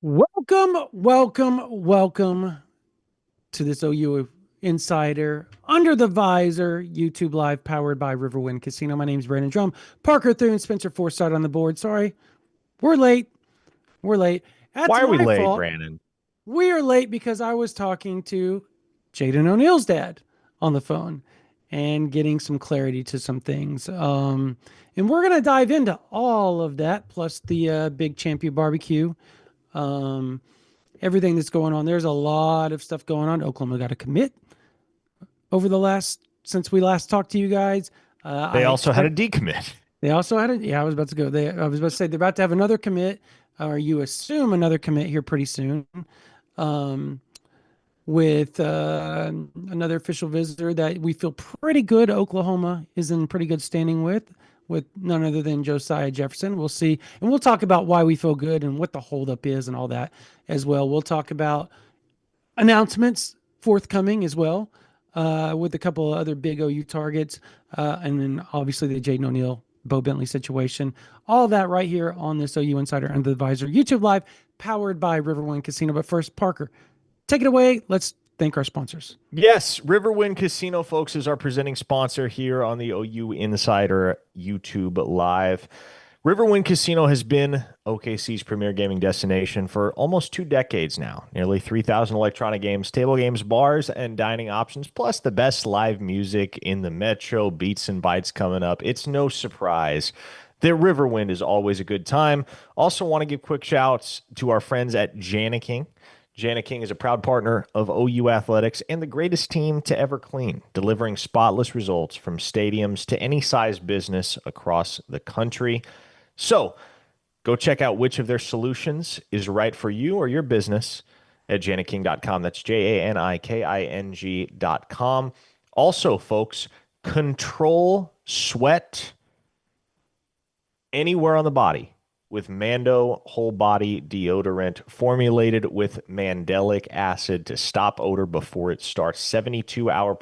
Welcome to this OU Insider Under the Visor YouTube Live powered by Riverwind Casino. My name is Brandon Drum. Parker Thune, Spencer Forsythe on the board. Sorry, we're late. We're late. That's Why are we my late, fault. Brandon? We are late because I was talking to Jaden O'Neal's dad on the phone and getting some clarity to some things. And we're going to dive into all of that, plus the big ChampU BBQ. Um, Everything that's going on. There's a lot of stuff going on. Oklahoma got to commit over the last since we last talked to you guys. I They also had a expect decommit. they also had it. Yeah, I was about to go. I was about to say they're about to have another commit, or you assume another commit here pretty soon, um, with another official visitor that we feel pretty good. Oklahoma is in pretty good standing with none other than Josiah Jefferson. We'll see, and we'll talk about why we feel good and what the holdup is and all that as well. We'll talk about announcements forthcoming as well, with a couple of other big OU targets, and then obviously the Jaden O'Neal, Bo Bentley situation. All of that right here on this OU Insider Under the Visor YouTube Live, powered by Riverwind Casino. But first, Parker, take it away. Let's thank our sponsors. Yes, Riverwind Casino, folks, is our presenting sponsor here on the OU Insider YouTube Live. Riverwind Casino has been OKC's premier gaming destination for almost 2 decades now. Nearly 3,000 electronic games, table games, bars, and dining options, plus the best live music in the metro. Beats and Bites coming up. It's no surprise that Riverwind is always a good time. Also, want to give quick shouts to our friends at Janiking. Janiking is a proud partner of OU Athletics and the greatest team to ever clean, delivering spotless results from stadiums to any size business across the country. So go check out which of their solutions is right for you or your business at janiking.com. That's JANIKING.com. Also, folks, control sweat anywhere on the body with Mando whole body deodorant formulated with mandelic acid to stop odor before it starts. 72-hour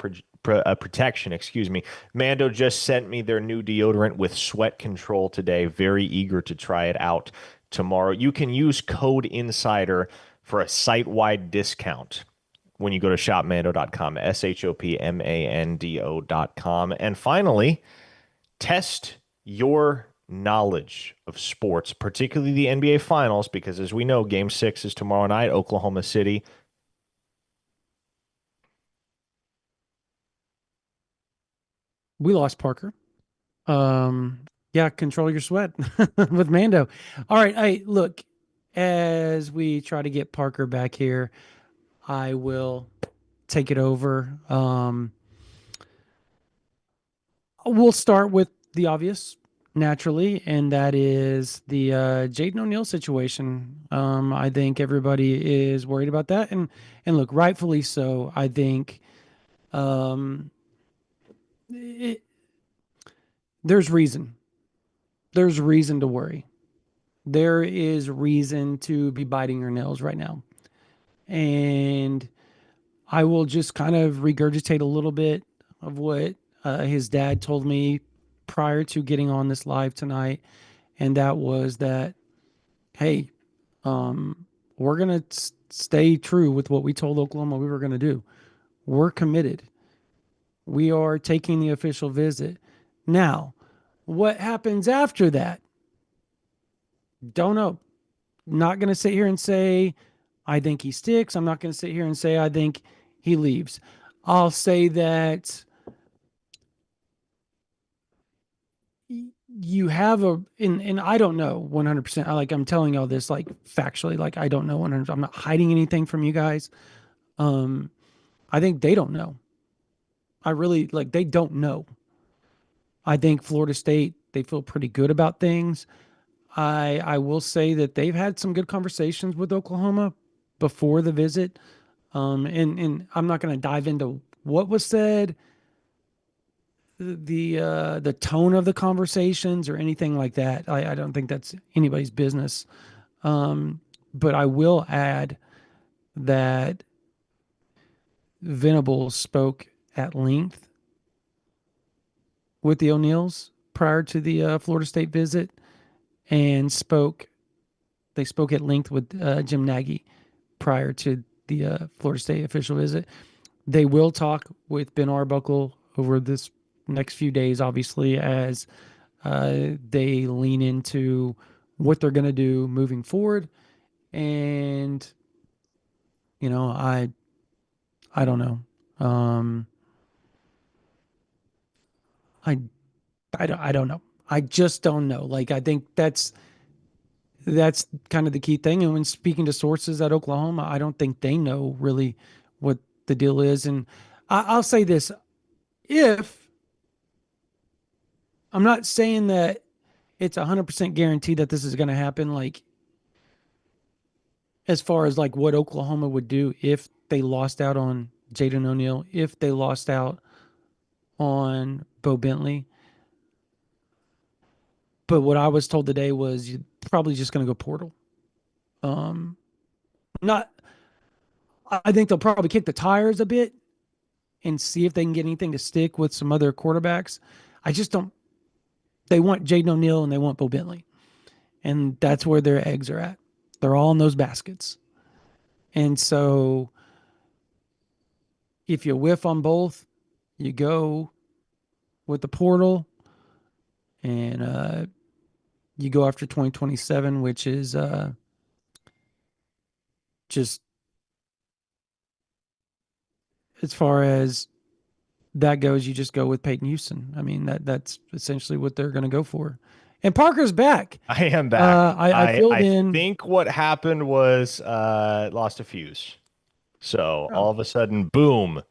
protection, excuse me. Mando just sent me their new deodorant with sweat control today. Very eager to try it out tomorrow. You can use code INSIDER for a site-wide discount when you go to shopmando.com, shopmando.com. And finally, test your knowledge of sports, particularly the NBA Finals, because as we know, Game 6 is tomorrow night, Oklahoma City. We lost Parker. Yeah, control your sweat with Mando. All right, hey, look, as we try to get Parker back here, I will take it over. We'll start with the obvious, naturally, and that is the Jaden O'Neal situation. I think everybody is worried about that, and look, rightfully so. I think um, it, there's reason. There's reason to worry. There is reason to be biting your nails right now, and I will just kind of regurgitate a little bit of what his dad told me prior to getting on this live tonight. And that was that, hey, we're going to stay true with what we told Oklahoma we were going to do. We're committed. We are taking the official visit. Now, what happens after that? Don't know. Not going to sit here and say, I think he sticks. I'm not going to sit here and say, I think he leaves. I'll say that you have and I don't know 100%. I'm telling y'all this like factually, like I don't know 100%. I'm not hiding anything from you guys. Um, I think they don't know. I really like they don't know. I think Florida State, they feel pretty good about things. I will say that they've had some good conversations with Oklahoma before the visit. And I'm not going to dive into what was said, the tone of the conversations or anything like that. I don't think that's anybody's business. But I will add that Venables spoke at length with the O'Neills prior to the Florida State visit and spoke They spoke at length with Jim Nagy prior to the Florida State official visit. They will talk with Ben Arbuckle over this next few days, obviously, as they lean into what they're going to do moving forward. And I don't know. Um, I I don't know. I just don't know. Like I think that's kind of the key thing. And when speaking to sources at Oklahoma, I don't think they know really what the deal is. And I'll say this: if I'm not saying that it's 100% guaranteed that this is going to happen, like as far as like what Oklahoma would do if they lost out on Jaden O'Neal, if they lost out on Bo Bentley. But what I was told today was you're probably just going to go portal. Um, not, I think they'll probably kick the tires a bit and see if they can get anything to stick with some other quarterbacks. I just don't. They want Jaden O'Neal and they want Bo Bentley, and that's where their eggs are at. They're all in those baskets, and so if you whiff on both, you go with the portal, and you go after 2027, which is just as far as that goes, you just go with Peyton Houston. I mean that's essentially what they're going to go for. And Parker's back. I am back. I filled I in. think what happened was lost a fuse. So all Oh, of a sudden, boom,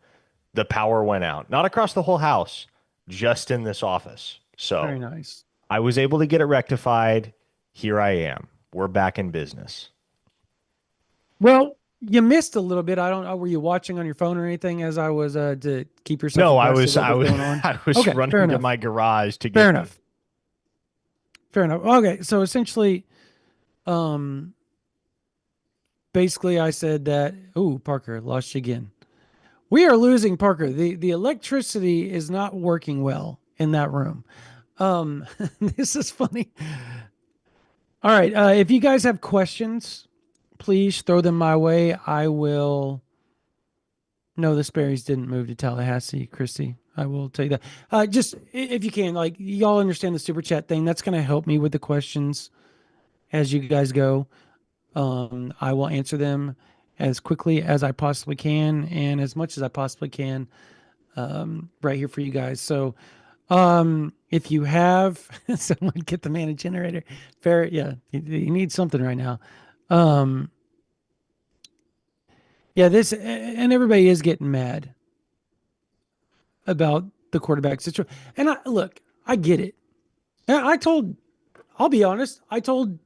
the power went out. Not across the whole house, just in this office. very So nice. I was able to get it rectified. Here I am. We're back in business. Well, you missed a little bit. I don't know. Were you watching on your phone or anything as I was to keep yourself No, abreast of what I was was going on? I was Okay, fair running to enough. my garage to Fair get the enough. Fair enough. Okay, so essentially, um, basically, I said that. Oh, Parker, lost you again. We are losing Parker. The electricity is not working well in that room. This is funny. All right, if you guys have questions, please throw them my way. I will. No, the Sperry's didn't move to Tallahassee, Christy. I will tell you that. Just if you can, like y'all understand the super chat thing. That's going to help me with the questions as you guys go. I will answer them as quickly as I possibly can and as much as I possibly can right here for you guys. So if you have someone get the mana generator, fair, yeah, you need something right now. Um, yeah, this and everybody is getting mad about the quarterback situation. And I look, I get it. And I'll be honest, I told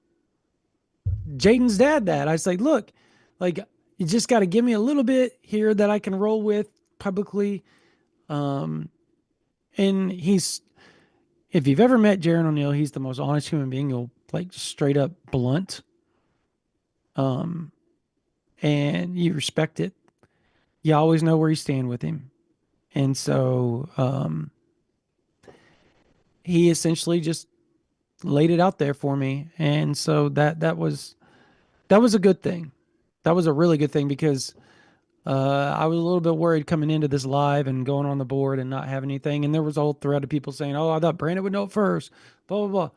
Jaden's dad that. I said, look, like you just got to give me a little bit here that I can roll with publicly. Um, and if you've ever met Jaden O'Neal, he's the most honest human being. He'll like straight up blunt. Um, and you respect it. You always know where you stand with him. And so, he essentially just laid it out there for me. And so that was a good thing. That was a really good thing because I was a little bit worried coming into this live and going on the board and not having anything. And there was a whole thread of people saying, "Oh, I thought Brandon would know it first." Blah blah blah.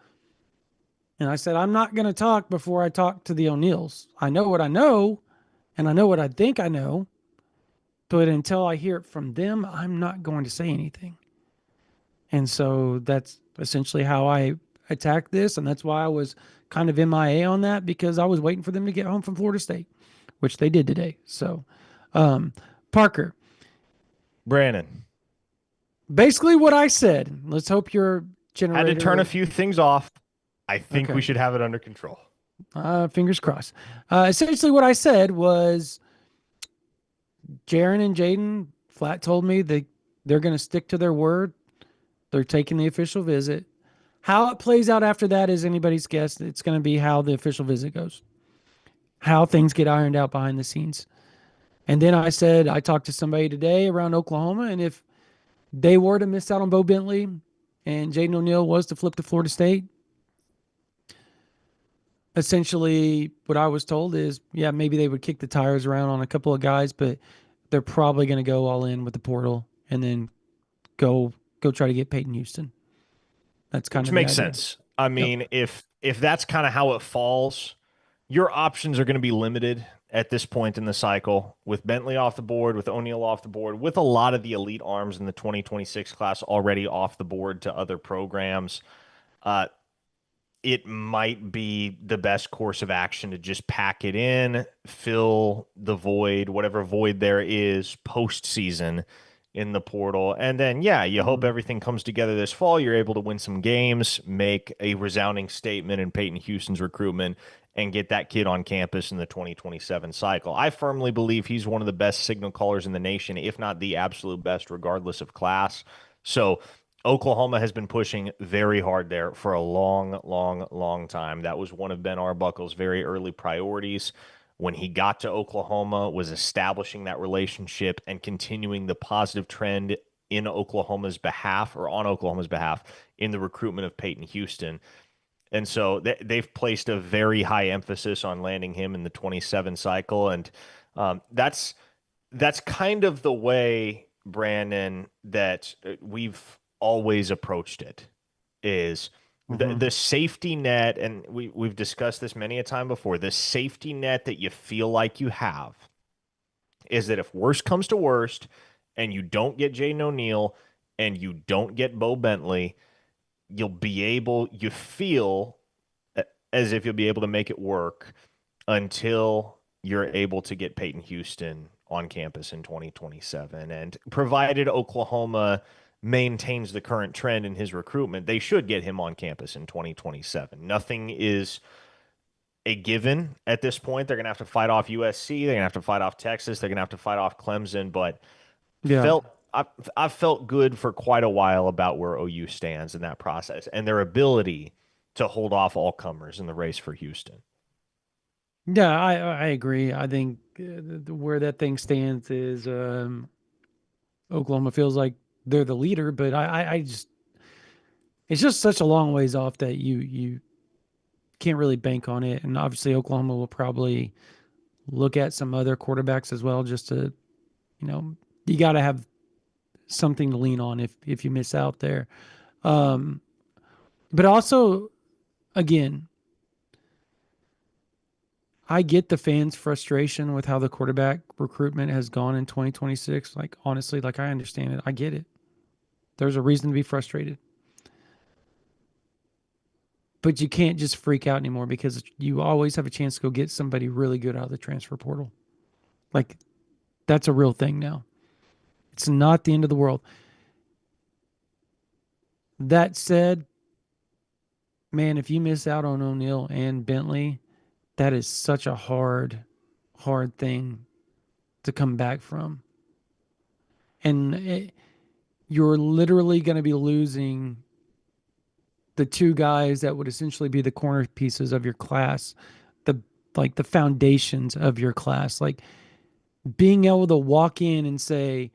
And I said, "I'm not going to talk before I talk to the O'Neals. I know what I know, and I know what I think I know. But until I hear it from them, I'm not going to say anything." And so that's essentially how I attacked this. And that's why I was kind of MIA on that because I was waiting for them to get home from Florida State, which they did today. So, um, Parker, Brandon. basically what I said. Let's hope your Had to turn a generator. few things off. I think we Okay. should have it under control. Fingers crossed. Essentially, what I said was Jaron and Jaden flat told me they're going to stick to their word. They're taking the official visit. How it plays out after that is anybody's guess. It's going to be how the official visit goes, how things get ironed out behind the scenes. And then I said, I talked to somebody today around Oklahoma, and if they were to miss out on Bo Bentley and Jaden O'Neal was to flip to Florida State, essentially what I was told is, yeah, maybe they would kick the tires around on a couple of guys, but they're probably going to go all in with the portal and then go go try to get Peyton Houston. That's kind Which of the makes idea. sense. I Yep. mean, if that's kind of how it falls, your options are going to be limited at this point in the cycle with Bentley off the board, with O'Neal off the board, with a lot of the elite arms in the 2026 class already off the board to other programs. Uh, it might be the best course of action to just pack it in, fill the void, whatever void there is postseason in the portal. And then, yeah, you hope Mhm. everything comes together this fall. You're able to win some games, make a resounding statement in Peyton Houston's recruitment, and get that kid on campus in the 2027 cycle. I firmly believe he's one of the best signal callers in the nation, if not the absolute best, regardless of class. So, Oklahoma has been pushing very hard there for a long, long, long time. That was one of Ben Arbuckle's very early priorities when he got to Oklahoma, was establishing that relationship and continuing the positive trend in Oklahoma's behalf or on Oklahoma's behalf in the recruitment of Peyton Houston. And so they've placed a very high emphasis on landing him in the 27 cycle. And that's kind of the way, Brandon, that we've always approached it is Mhm. the safety net, and we've discussed this many a time before, the safety net that you feel like you have is that if worst comes to worst and you don't get Jaden O'Neal and you don't get Bo Bentley, you feel as if you'll be able to make it work until you're able to get Peyton Houston on campus in 2027. And provided Oklahoma maintains the current trend in his recruitment, they should get him on campus in 2027. Nothing is a given at this point. They're going to have to fight off USC. They're going to have to fight off Texas. They're going to have to fight off Clemson. But Yeah. felt I've felt good for quite a while about where OU stands in that process and their ability to hold off all comers in the race for Houston. Yeah, I agree. I think where that thing stands is Oklahoma feels like they're the leader, but I just it's just such a long ways off that you can't really bank on it. And obviously Oklahoma will probably look at some other quarterbacks as well, just to, you know, you got to have something to lean on if you miss out there. Um, but also, again, I get the fans' frustration with how the quarterback recruitment has gone in 2026. Like, honestly, like I understand it. I get it. There's a reason to be frustrated. But you can't just freak out anymore because you always have a chance to go get somebody really good out of the transfer portal. Like, that's a real thing now. It's not the end of the world. That said, man, if you miss out on O'Neal and Bentley, that is such a hard thing to come back from. And you're literally going to be losing the two guys that would essentially be the corner pieces of your class, the like the foundations of your class. Like being able to walk in and say,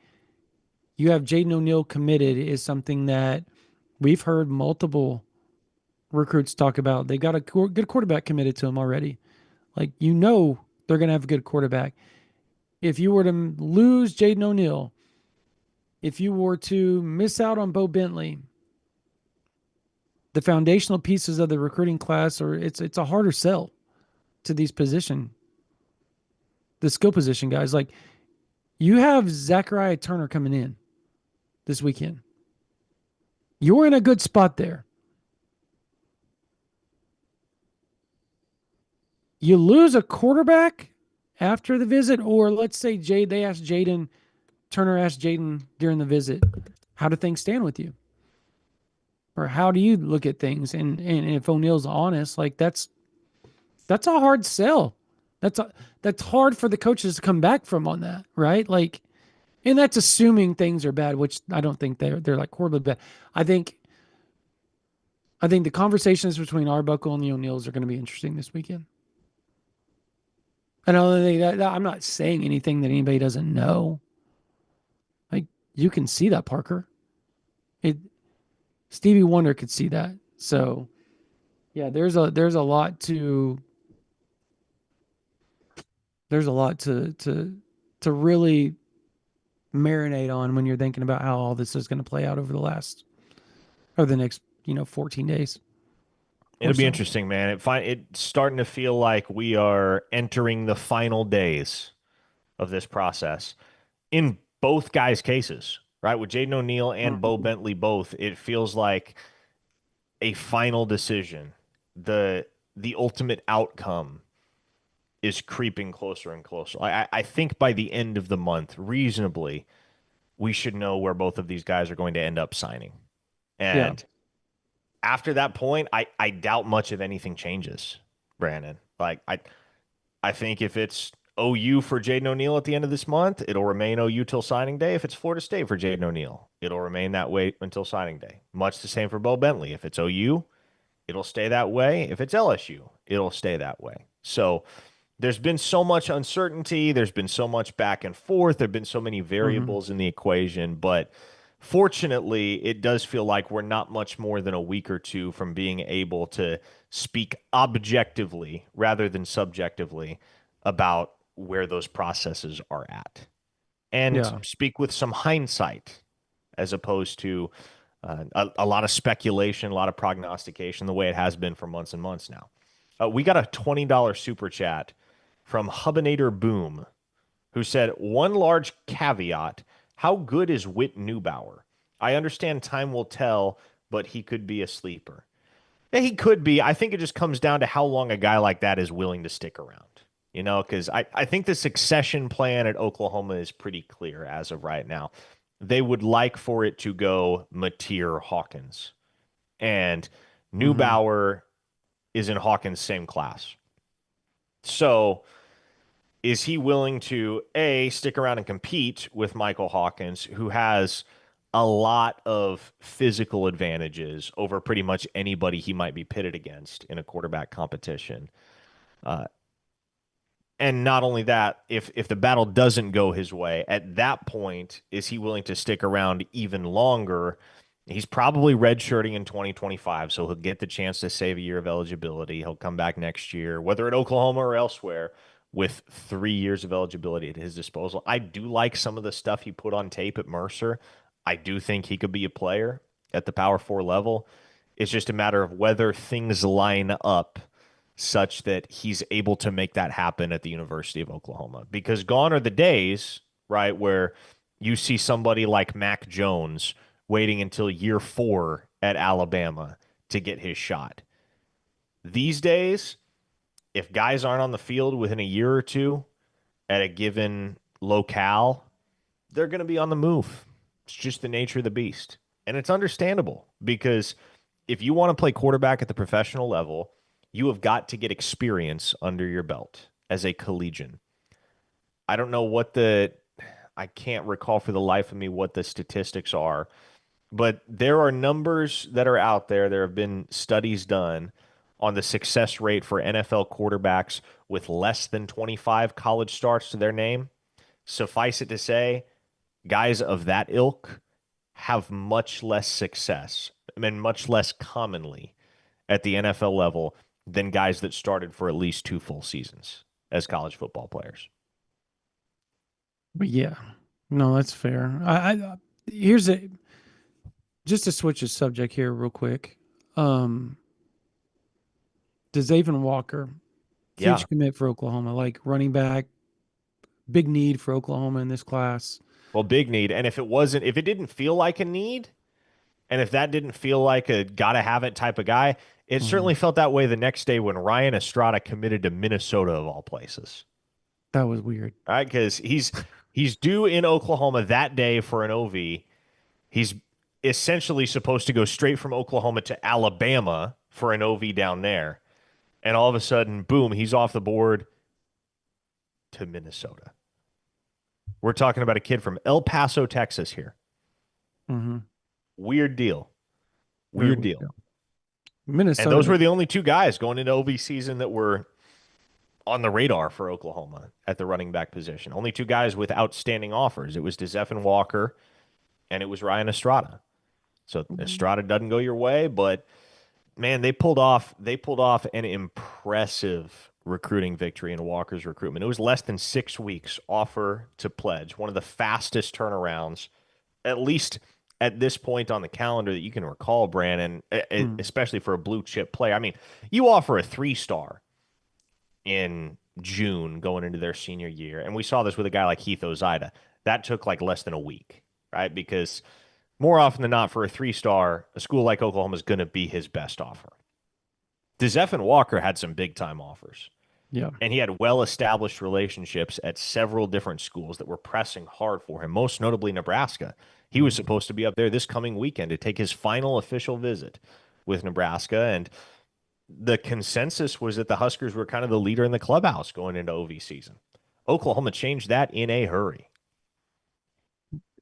you have Jaden O'Neal committed is something that we've heard multiple recruits talk about. They've got a good quarterback committed to him already. Like, they're going to have a good quarterback. If you were to lose Jaden O'Neal, if you were to miss out on Bo Bentley, the foundational pieces of the recruiting class are it's a harder sell to these the skill position guys. Like you have Zachariah Turner coming in this weekend. You're in a good spot there. You lose a quarterback after the visit, or let's say they asked Jaden, Turner asked Jaden during the visit, how do things stand with you? Or how do you look at things? And if O'Neal's honest, like that's a hard sell. That's hard for the coaches to come back from on that, right? Like, and that's assuming things are bad, which I don't think they're like horribly bad. I think I think the conversations between Arbuckle and the O'Neals are going to be interesting this weekend. And I'm not saying anything that anybody doesn't know. Like you can see that, Parker. It Stevie Wonder could see that. So yeah, there's a lot to there's a lot to really marinate on when you're thinking about how all this is going to play out over the next 14 days or It'll be so. interesting, man. It's starting to feel like we are entering the final days of this process in both guys' cases, right? With Jaden O'Neal and Bo Mhm. Bentley both, it feels like a final decision. The the ultimate outcome is creeping closer and closer. I think by the end of the month, reasonably, we should know where both of these guys are going to end up signing. Yeah. And after that point, I doubt much of anything changes, Brandon. I think if it's OU for Jaden O'Neal at the end of this month, it'll remain OU till signing day. If it's Florida State for Jaden O'Neal, it'll remain that way until signing day. Much the same for Bo Bentley. If it's OU, it'll stay that way. If it's LSU, it'll stay that way. So there's been so much uncertainty. There's been so much back and forth. There have been so many Hmm. variables in the equation. But fortunately, it does feel like we're not much more than a week or two from being able to speak objectively rather than subjectively about where those processes are at and Yeah. speak with some hindsight as opposed to a lot of speculation, a lot of prognostication, the way it has been for months and months now. We got a $20 super chat from Hubinator Boom, who said, one large caveat. How good is Whit Neubauer? I understand time will tell, but he could be a sleeper. Yeah, he could be. I think it just comes down to how long a guy like that is willing to stick around. Because I think the succession plan at Oklahoma is pretty clear as of right now. They would like for it to go Mateer Hawkins. And Hmm. Neubauer is in Hawkins' same class. So is he willing to A, stick around and compete with Michael Hawkins, who has a lot of physical advantages over pretty much anybody he might be pitted against in a quarterback competition? Uh, and not only that, if the battle doesn't go his way, at that point, is he willing to stick around even longer? He's probably redshirting in 2025, so he'll get the chance to save a year of eligibility. He'll come back next year, whether at Oklahoma or elsewhere, with 3 years of eligibility at his disposal. I do like some of the stuff he put on tape at Mercer. I do think he could be a player at the Power Four level. It's just a matter of whether things line up such that he's able to make that happen at the University of Oklahoma. Because gone are the days, right, where you see somebody like Mac Jones waiting until year 4 at Alabama to get his shot. These days, if guys aren't on the field within a year or two at a given locale, they're going to be on the move. It's just the nature of the beast. And it's understandable because if you want to play quarterback at the professional level, you have got to get experience under your belt as a collegian. I don't know I can't recall for the life of me what the statistics are, but there are numbers that are out there. There have been studies done on the success rate for NFL quarterbacks with less than 25 college starts to their name. Suffice it to say, guys of that ilk have much less success and much less commonly at the NFL level than guys that started for at least 2 full seasons as college football players. But yeah, no, that's fair. Here's a just to switch the subject here real quick. Um, Zavin Walker, Yeah. huge commit for Oklahoma, like running back, big need for Oklahoma in this class. Well, big need. And if it didn't feel like a need, and if that didn't feel like a gotta have it type of guy, it Mhm. certainly felt that way the next day when Ryan Estrada committed to Minnesota of all places. That was weird. All right, because he's due in Oklahoma that day for an OV. He's essentially supposed to go straight from Oklahoma to Alabama for an OV down there. And all of a sudden, boom, he's off the board to Minnesota. We're talking about a kid from El Paso, Texas here. Hmm. Weird deal. Very Weird weird. deal. Yeah. And those Minnesota. were the only two guys going into OV season that were on the radar for Oklahoma at the running back position. Only two guys with outstanding offers. It was DeZeffin Walker and it was Ryan Estrada. So Estrada doesn't go your way, but man, they pulled off an impressive recruiting victory in Walker's recruitment. It was less than 6 weeks offer to pledge, one of the fastest turnarounds, at least at this point on the calendar that you can recall, Brandon, Hmm. especially for a blue chip player. I mean, you offer a 3-star in June going into their senior year. And we saw this with a guy like Heath Ozida. That took like less than a week, right? Because more often than not, for a 3-star, a school like Oklahoma is going to be his best offer. DeZephan Walker had some big time offers, Yeah. and he had well established relationships at several different schools that were pressing hard for him, most notably Nebraska. He was Mhm. supposed to be up there this coming weekend to take his final official visit with Nebraska. And the consensus was that the Huskers were kind of the leader in the clubhouse going into OV season. Oklahoma changed that in a hurry.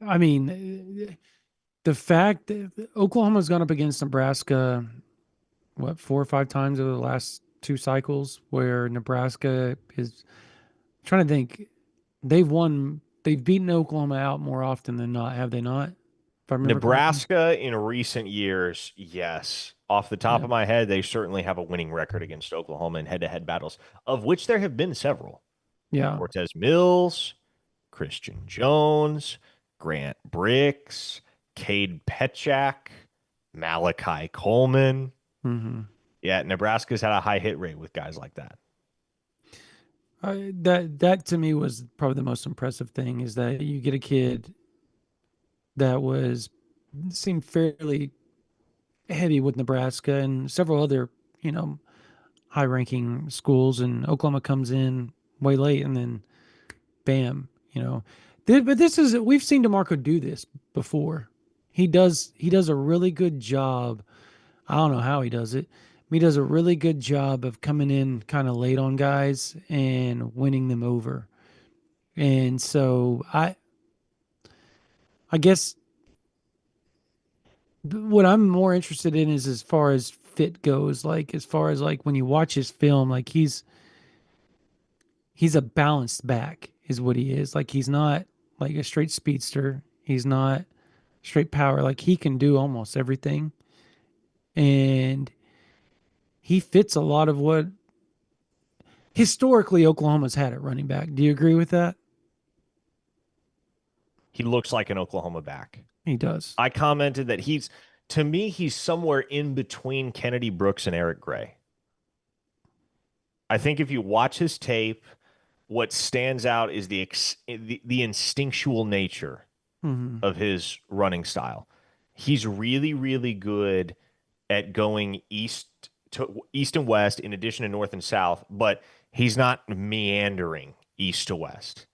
I mean, the fact that Oklahoma's gone up against Nebraska, what, 4 or 5 times over the last 2 cycles, where Nebraska is trying to think, they've beaten Oklahoma out more often than not, have they not? If I remember correctly. Nebraska in recent years, yes. Off the top Yeah. of my head, they certainly have a winning record against Oklahoma in head-to-head battles, of which there have been several. Yeah. Cortez Mills, Christian Jones, Grant Bricks, Cade Petchak, Malachi Coleman. Hmm. Yeah, Nebraska's had a high hit rate with guys like that. That to me was probably the most impressive thing is that you get a kid that was seemed fairly heavy with Nebraska and several other, you know, high ranking schools, and Oklahoma comes in way late and then bam, you know. But this is we've seen DeMarco do this before. He does a really good job. I don't know how he does it. He does a really good job of coming in kind of late on guys and winning them over. And so I guess what I'm more interested in is as far as fit goes, like as far as like when you watch his film, like he's a balanced back is what he is. Like he's not like a straight speedster. He's not straight power. Like he can do almost everything. And he fits a lot of what historically Oklahoma's had at running back. Do you agree with that? He looks like an Oklahoma back. He does. I commented that to me, he's somewhere in between Kennedy Brooks and Eric Gray. I think if you watch his tape, what stands out is the instinctual nature Hmm. of his running style. He's really, really good at going east and west in addition to north and south, but he's not meandering east to west.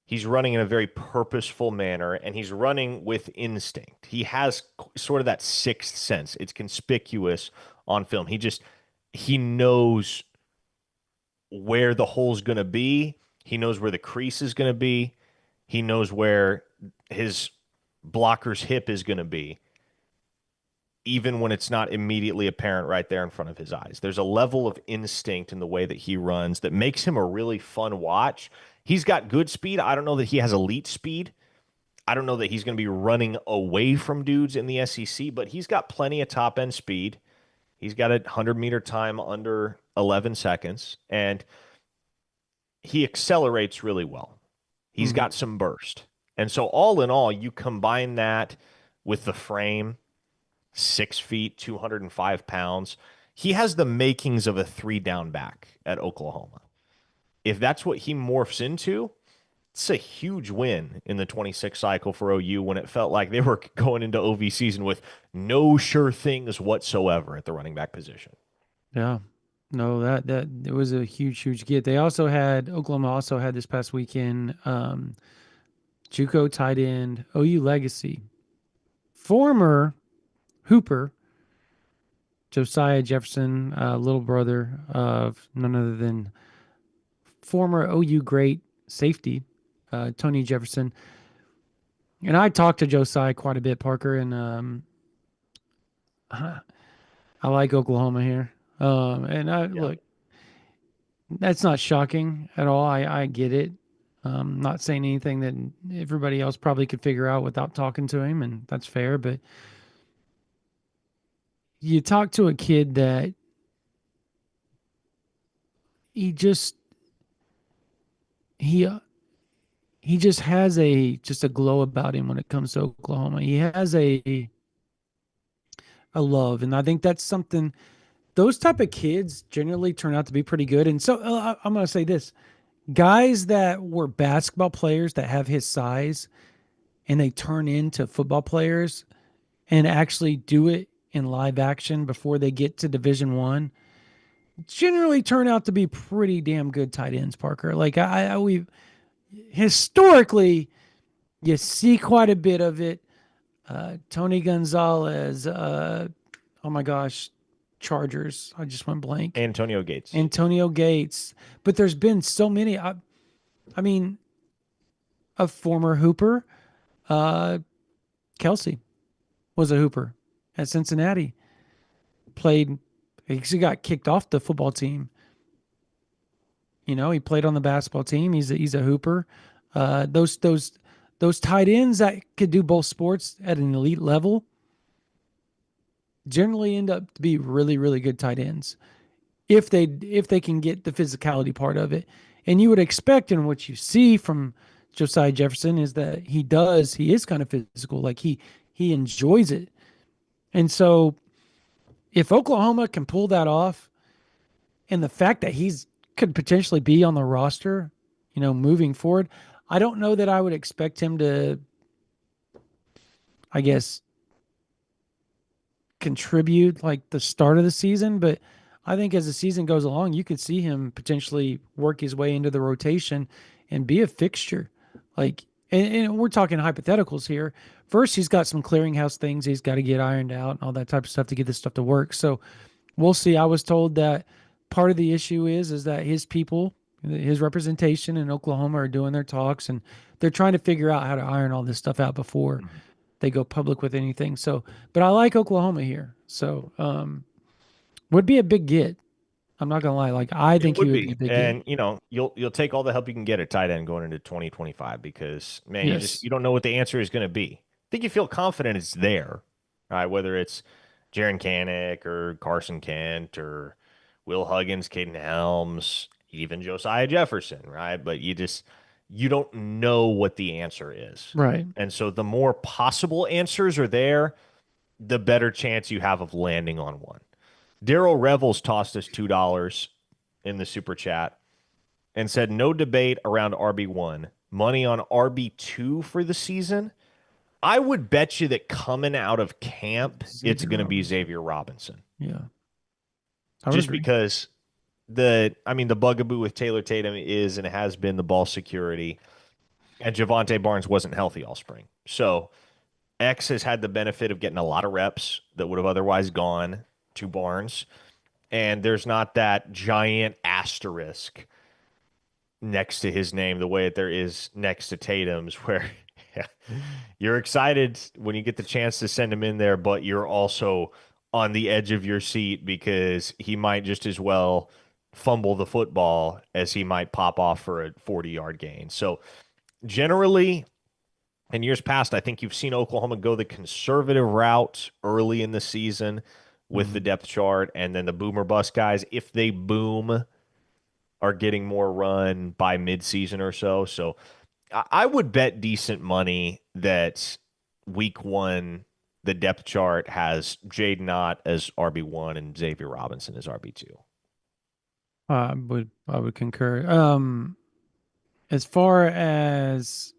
He's running in a very purposeful manner and he's running with instinct. He has sort of that sixth sense. It's conspicuous on film. He knows where the hole's going to be. He knows where the crease is going to be. He knows where his blocker's hip is going to be, even when it's not immediately apparent right there in front of his eyes. There's a level of instinct in the way that he runs that makes him a really fun watch. He's got good speed. I don't know that he has elite speed. I don't know that he's going to be running away from dudes in the SEC, but he's got plenty of top end speed. He's got a 100-meter time under 11 seconds, and he accelerates really well. He's Hmm. got some burst. And so, all in all, you combine that with the frame, 6 feet, 205 pounds. He has the makings of a 3 down back at Oklahoma. If that's what he morphs into, it's a huge win in the 26 cycle for OU when it felt like they were going into OV season with no sure things whatsoever at the running back position. Yeah. No, that it was a huge get. They also had Oklahoma also had this past weekend JUCO tight end OU legacy, former Hooper Josiah Jefferson, little brother of none other than former OU great safety Tony Jefferson. And I talked to Josiah quite a bit, Parker, and I like Oklahoma here. And I Yeah. look, that's not shocking at all. I get it. Not saying anything that everybody else probably could figure out without talking to him, and that's fair. But you talk to a kid that he just he he just has a glow about him when it comes to Oklahoma. He has a love, and I think that's something those type of kids generally turn out to be pretty good. And so I'm going to say this: guys that were basketball players that have his size and they turn into football players and actually do it in live action before they get to Division One generally turn out to be pretty damn good tight ends, Parker. Like we historically you see quite a bit of it. Tony Gonzalez, oh my gosh, Chargers. I just went blank. Antonio Gates. Antonio Gates. But there's been so many. I mean, a former Hooper, uh, Kelsey was a Hooper at Cincinnati. Played, he got kicked off the football team. You know, he played on the basketball team. He's a Hooper. Those tight ends that could do both sports at an elite level generally end up to be really, really good tight ends if they can get the physicality part of it. And you would expect, and what you see from Josiah Jefferson is that he is kind of physical, like he enjoys it. And so if Oklahoma can pull that off, and the fact that he's could potentially be on the roster, moving forward, I don't know that I would expect him to, I guess, contribute like the start of the season, but I think as the season goes along, you could see him potentially work his way into the rotation and be a fixture. Like, and we're talking hypotheticals here. First, he's got some clearinghouse things he's got to get ironed out and all that type of stuff to get this stuff to work. So we'll see. I was told that part of the issue is that his people, his representation in Oklahoma are doing their talks and they're trying to figure out how to iron all this stuff out before they go public with anything. So, but I like Oklahoma here. So, would be a big get. I'm not gonna lie. Like I It think he would would be a be. big get. And you'll take all the help you can get at tight end going into 2025 because man, Yes. you don't know what the answer is going to be. I think you feel confident it's there. Right? Whether it's Jaron Kanek or Carson Kent or Will Huggins, Caden Helms, even Josiah Jefferson, right? But you don't know what the answer is. Right. And so the more possible answers are there, the better chance you have of landing on one. Daryl Revels tossed us $2 in the super chat and said no debate around RB1. Money on RB2 for the season. I would bet you that coming out of camp, it's Xavier going to be Robinson. Xavier Robinson. Yeah. I would Just agree. because the bugaboo with Taylor Tatum is and has been the ball security, and Javante Barnes wasn't healthy all spring. So X has had the benefit of getting a lot of reps that would have otherwise gone to Barnes. And there's not that giant asterisk next to his name the way that there is next to Tatum's, where yeah, you're excited when you get the chance to send him in there, but you're also on the edge of your seat because he might just as well fumble the football as he might pop off for a 40-yard gain. So generally, in years past, I think you've seen Oklahoma go the conservative route early in the season with the Mhm. depth chart, and then the boomer bust guys, if they boom, are getting more run by midseason or so. So I would bet decent money that week one, the depth chart has Jaden Ott as RB1 and Xavier Robinson as RB2. I would concur. As far as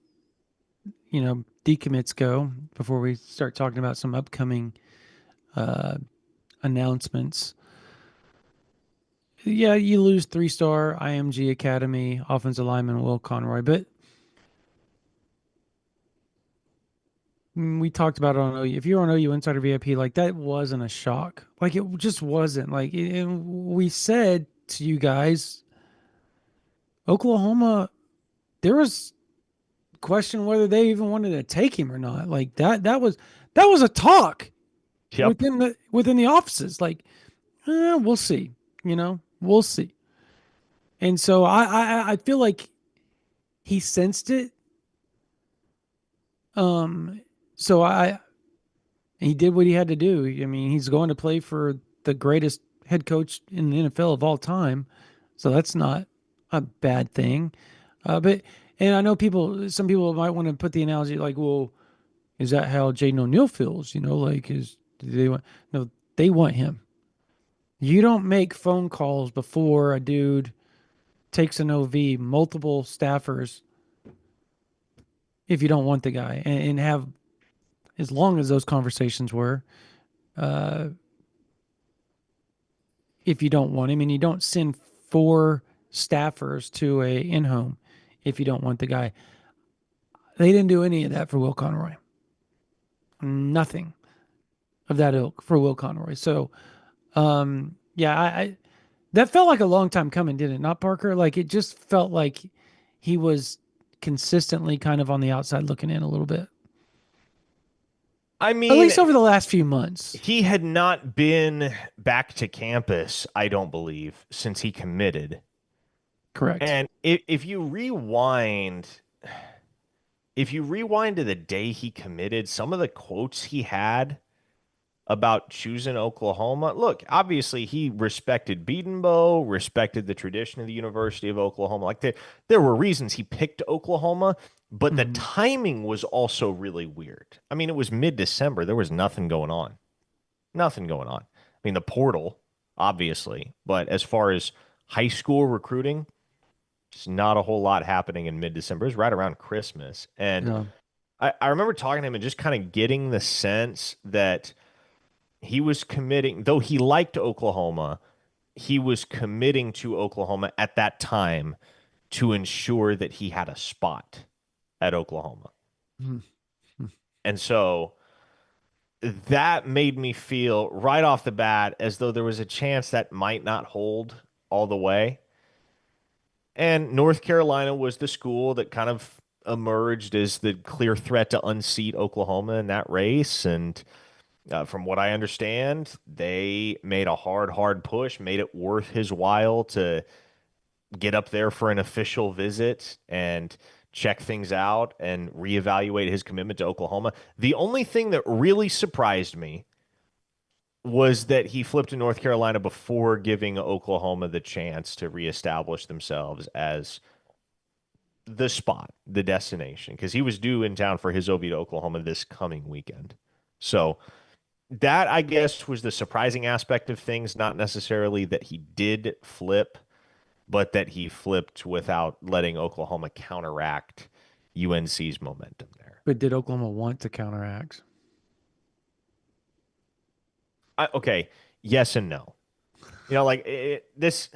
decommits go, before we start talking about some upcoming uh, announcements, yeah, you lose 3-star IMG Academy offensive lineman Will Conroy, but we talked about it on OU. If you're on OU Insider VIP, like that wasn't a shock. Like it just wasn't. Like we said to you guys, Oklahoma, there was question whether they even wanted to take him or not. Like that was a talk Yep. within the offices. Like, we'll see. We'll see. And so I feel like he sensed it. Um, so he did what he had to do. I mean, he's going to play for the greatest head coach in the NFL of all time. So that's not a bad thing. But and I know some people might want to put the analogy like, well, is that how Jaden O'Neal feels? Like do they want no, they want him. You don't make phone calls before a dude takes an OV, multiple staffers, if you don't want the guy, and have as long as those conversations were, uh, if you don't want him, and you don't send four staffers to a in-home if you don't want the guy. They didn't do any of that for Will Conroy. Nothing of that ilk for Will Conroy. So, yeah, I that felt like a long time coming, didn't it? Not Parker. Like it just felt like he was consistently kind of on the outside looking in a little bit, I at mean, least over the last few months. he had not been back to campus, I don't believe, since he committed. Correct. And if you rewind to the day he committed, some of the quotes he had about choosing Oklahoma. Look, obviously he respected Beatonbow, respected the tradition of the University of Oklahoma. Like there were reasons he picked Oklahoma, but the Mhm. timing was also really weird. I mean, it was mid-December. There was nothing going on. Nothing going on. I mean, the portal, obviously, but as far as high school recruiting, just not a whole lot happening in mid-December. It was right around Christmas. And Yeah. I remember talking to him and just kind of getting the sense that he was committing, though he liked Oklahoma, he was committing to Oklahoma at that time to ensure that he had a spot at Oklahoma. Mhm. And so that made me feel right off the bat as though there was a chance that might not hold all the way. And North Carolina was the school that kind of emerged as the clear threat to unseat Oklahoma in that race. And from what I understand, they made a hard push, made it worth his while to get up there for an official visit and check things out and reevaluate his commitment to Oklahoma. The only thing that really surprised me was that he flipped to North Carolina before giving Oklahoma the chance to reestablish themselves as the spot, the destination, because he was due in town for his OV to Oklahoma this coming weekend. So that, I guess, was the surprising aspect of things, not necessarily that he did flip, but that he flipped without letting Oklahoma counteract UNC's momentum there. But did Oklahoma want to counteract? Okay, yes and no. Like this,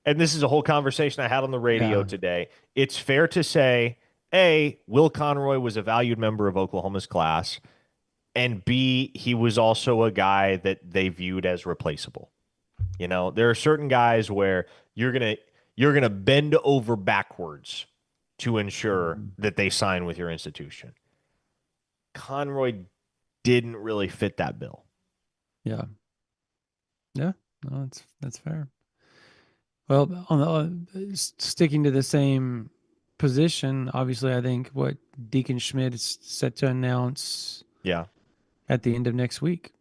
and this is a whole conversation I had on the radio Yeah. today. It's fair to say, A, Will Conroy was a valued member of Oklahoma's class, and B, he was also a guy that they viewed as replaceable. There are certain guys where you're gonna bend over backwards to ensure Mhm. that they sign with your institution. Conroy didn't really fit that bill. Yeah. Yeah. No, that's fair. Well, on sticking to the same position, obviously, I think what Deacon Schmidt is set to announce Yeah. at the end of next week.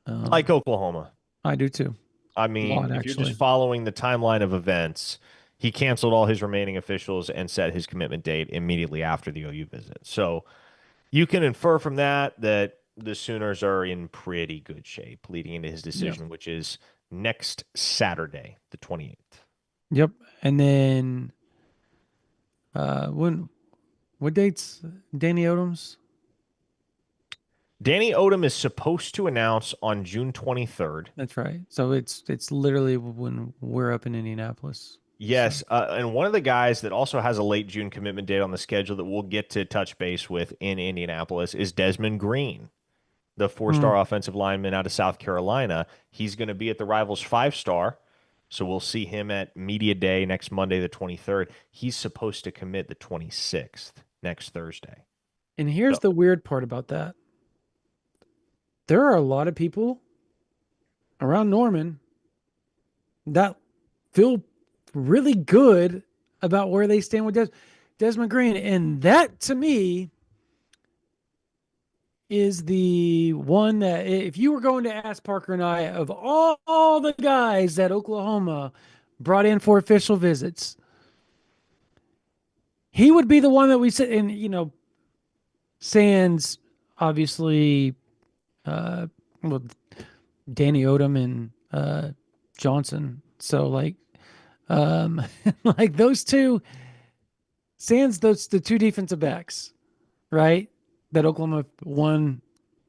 Like Um, Oklahoma. I do too. I A mean, lot, if you're just actually. following the timeline of events, he canceled all his remaining officials and set his commitment date immediately after the OU visit. So you can infer from that that the Sooners are in pretty good shape leading into his Yeah. decision, which is next Saturday, the 28th. Yep. And then when what dates? Danny Odom's. Danny Odom is supposed to announce on June 23rd. That's right. So it's literally when we're up in Indianapolis. So Yes, and one of the guys that also has a late June commitment date on the schedule that we'll get to touch base with in Indianapolis is Desmond Green, the hmm. four-star offensive lineman out of South Carolina. He's going to be at the Rivals five-star, so we'll see him at Media Day next Monday, the 23rd. He's supposed to commit the 26th, next Thursday. And here's So, the weird part about that. There are a lot of people around Norman that feel really good about where they stand with Desmond Green. And that to me is the one that if you were going to ask Parker and I of all the guys that Oklahoma brought in for official visits, he would be the one that we said. And Sands, obviously, uh, well, Danny Odom and Johnson. So um, like those two, Sands, those the two defensive backs, right? That Oklahoma one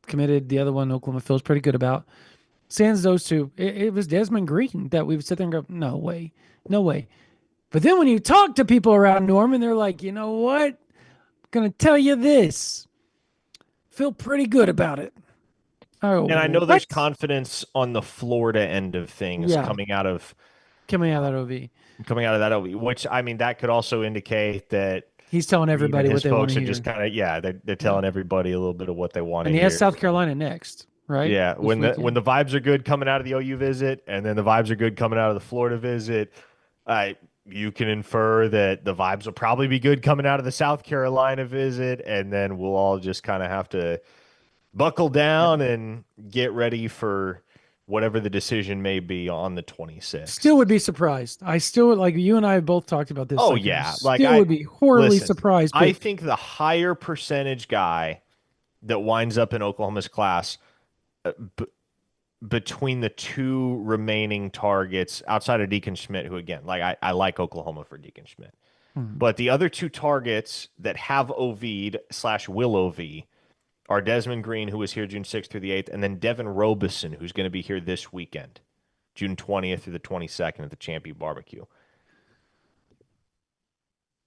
committed, the other one Oklahoma feels pretty good about. Sans those two, it was Desmond Green that we would sit there and go, no way, no way. But then when you talk to people around Norman, they're like, you know what? I'm gonna tell you this. Feel pretty good about it. Oh, And I know there's what? confidence on the Florida end of things Yeah, coming out of that OV. coming out of that OV, which I mean that could also indicate that He's telling Reed and everybody his what they want folks to are just hear. kind of they're Yeah. telling everybody a little bit of what they want And to he has hear. South Carolina next, right? Yeah, This when weekend. the vibes are good coming out of the OU visit, and then the vibes are good coming out of the Florida visit, you can infer that the vibes will probably be good coming out of the South Carolina visit, and then we'll all just kind of have to buckle Yeah. down and get ready for whatever the decision may be on the Still 26th. would be surprised. I still would like you and I have both talked about this. Oh Like I yeah, like still I would be horribly listen, surprised, I but think the higher percentage guy that winds up in Oklahoma's class uh, between the two remaining targets outside of Deacon Schmidt, who again, like I like Oklahoma for Deacon Schmidt. hmm, But the other two targets that have OV'd slash will OV are Desmond Green, who was here June 6th through the 8th, and then Devin Robeson, who's going to be here this weekend, June 20th through the 22nd at the ChampU BBQ.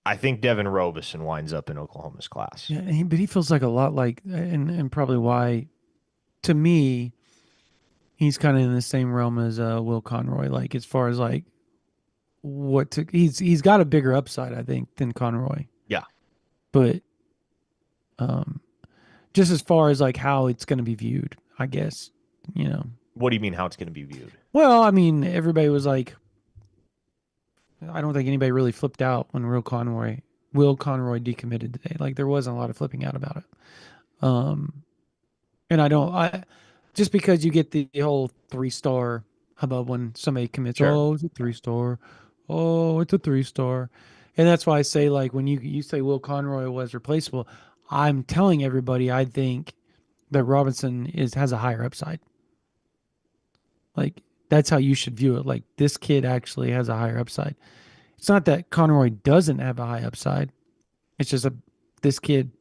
I think Devin Robeson winds up in Oklahoma's class. yeah, but he feels like a lot like, and probably why, to me, he's kind of in the same realm as Will Conroy. Like as far as like he's got a bigger upside, I think, than Conroy. Yeah. But um, just as far as like how it's going to be viewed, I guess, you know. What do you mean how it's going to be viewed? Well, I mean, everybody was like, I don't think anybody really flipped out when Will Conroy decommitted today. Like there wasn't a lot of flipping out about it. Um, and I just because you get the whole 3 star hubbub when somebody commits, Sure. oh, it's a 3 star, oh, it's a 3 star, and that's why I say like when you say Will Conroy was replaceable, I'm telling everybody I think that Robinson is has a higher upside. Like that's how you should view it. Like this kid actually has a higher upside. It's not that Conroy doesn't have a high upside. It's just this kid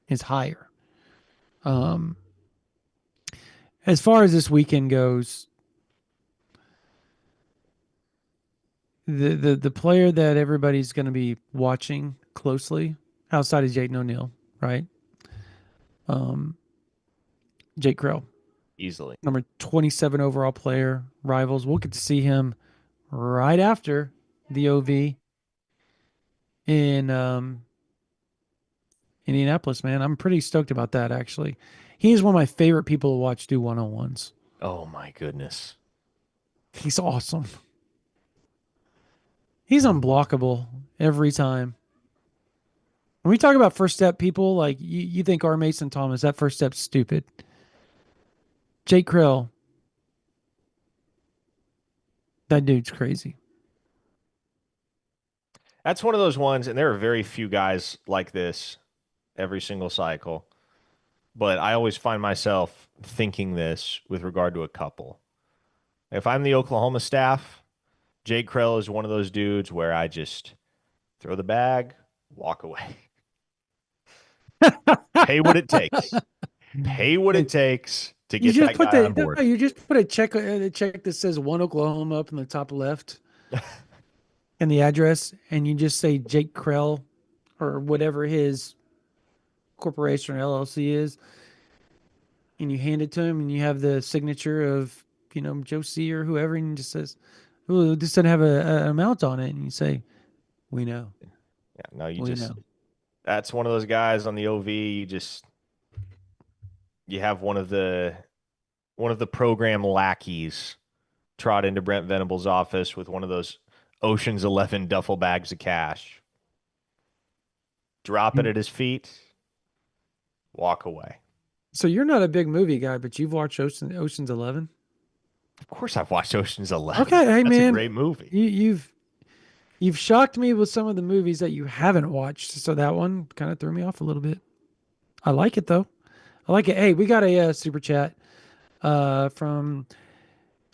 is higher. Um, as far as this weekend goes, the player that everybody's going to be watching closely outside of Jaden O'Neal, right? Um, Jake Kreul, Easily. number 27 overall player, Rivals. We'll get to see him right after the OV in Indianapolis, man. I'm pretty stoked about that, actually. He's one of my favorite people to watch do one-on-ones. Oh my goodness. He's awesome. He's unblockable every time. When we talk about first step people, like you think R. Mason Thomas, that first step's stupid. Jake Krill, that dude's crazy. That's one of those ones, and there are very few guys like this every single cycle. But I always find myself thinking this with regard to a couple. If I'm the Oklahoma staff, Jake Kreul is one of those dudes where I just throw the bag, walk away. Pay what it takes. Pay what it takes to You get just that put guy on the board. no, you just put a check that says one Oklahoma up in the top left and the address, and you just say Jake Krell or whatever his corporation or LLC is, and you hand it to him, and you have the signature of Joe C or whoever, and he just says, "Oh, this doesn't have an amount on it," and you say, "We know, Yeah, no, you we just know." that's one of those guys on the OV. You have one of the program lackeys trot into Brent Venable's office with one of those Ocean's 11 duffel bags of cash. Drop it at his feet. walk away. So you're not a big movie guy, but you've watched Ocean's 11? Of course, I've watched Ocean's 11. Okay, hey That's a man, great movie. you've shocked me with some of the movies that you haven't watched. So that one kind of threw me off a little bit. I like it though. I like it. Hey, we got a super chat from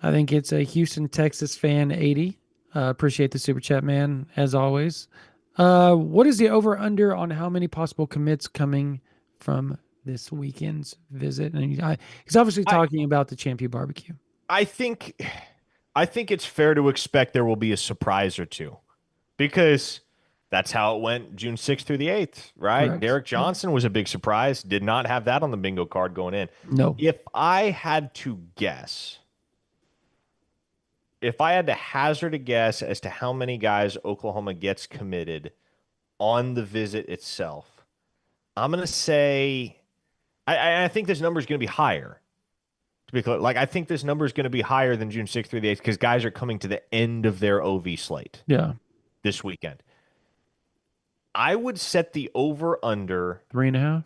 I think it's a Houston, Texas fan 80. Appreciate the super chat, man, as always. What is the over under on how many possible commits coming from this weekend's visit? And he's obviously I talking about the ChampU BBQ. I think I think it's fair to expect there will be a surprise or two because that's how it went June 6th through the 8th, right? Correct. Derek Yep. Johnson was a big surprise. Did not have that on the bingo card going in. No. If I had to guess, if I had to hazard a guess as to how many guys Oklahoma gets committed on the visit itself, I'm going to say I think this number is going to be higher. To be clear, like I think this number is going to be higher than June 6th through the 8th because guys are coming to the end of their OV slate Yeah. this weekend. I would set the over under. 3.5.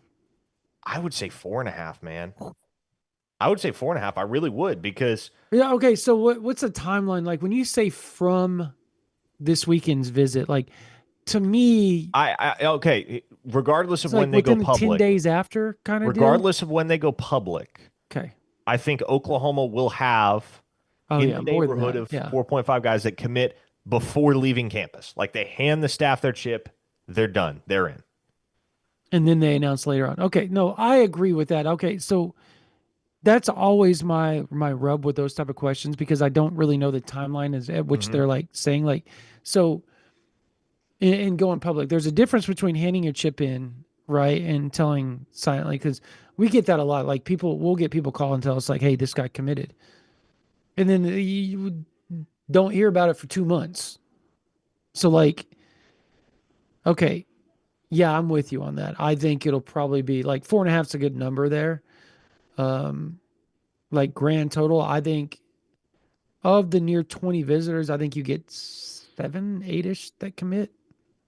I would say 4.5, man. I would say 4.5. I really would because Yeah. Okay. So what's the timeline like when you say from this weekend's visit? Like to me, I okay. Regardless it's of when like they go within 10 public, days after kind of deal. regardless of when they go public, Okay. I think Oklahoma will have Oh in yeah, the more than neighborhood that. of Yeah. 4.5 guys that commit before leaving campus. Like they hand the staff their chip, they're done, they're in. And then they announce later on. Okay, no, I agree with that. Okay, so that's always my rub with those type of questions because I don't really know the timeline is at which Hmm. they're like saying like so in going public. There's a difference between handing your chip in, right, and telling silently because we get that a lot. Like we'll get people call and tell us like, "Hey, this guy committed," and then you don't hear about it for 2 months. So like, okay, yeah, I'm with you on that. I think it'll probably be like 4.5 is a good number there. Um, like grand total, I think of the near 20 visitors, I think you get 7, 8-ish that commit.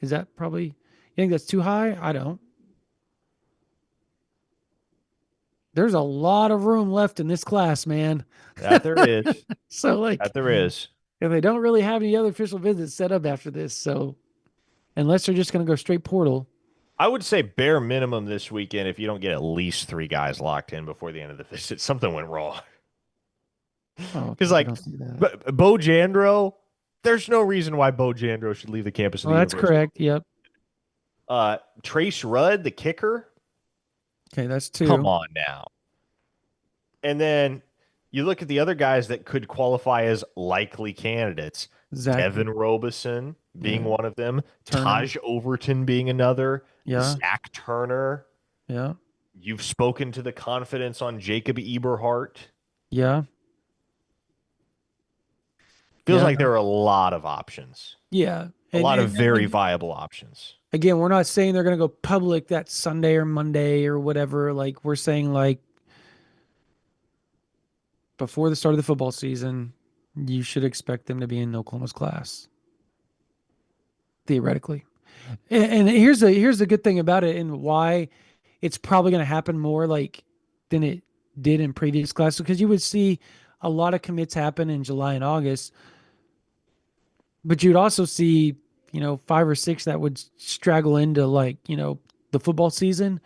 Is that probably, you think that's too high? I don't. There's a lot of room left in this class, man. That there is. So, like, That there is. and they don't really have any other official visits set up after this. So, unless they're just going to go straight portal. I would say bare minimum this weekend if you don't get at least three guys locked in before the end of the visit, something went wrong. Oh, Because okay. like Don't do that. Bo Jandro, there's no reason why Bo Jandro should leave the campus of Well, the that's University. correct. Yep. Trace Rudd, the kicker, Okay. That's come 2. on now. And then you look at the other guys that could qualify as likely candidates. Zach. Devin Robeson being Yeah. one of them, Turner. Taj Overton being another, Yeah. Zach Turner. Yeah. You've spoken to the confidence on Jacob Eberhart. Yeah. Feels Yeah. like there are a lot of options, Yeah. a lot of And very viable options. again, we're not saying they're going to go public that Sunday or Monday or whatever. Like we're saying, like before the start of the football season, you should expect them to be in Oklahoma's class theoretically. And here's the good thing about it, and why it's probably going to happen more like than it did in previous classes, because you would see a lot of commits happen in July and August, but you'd also see 5 or 6 that would straggle into like the football season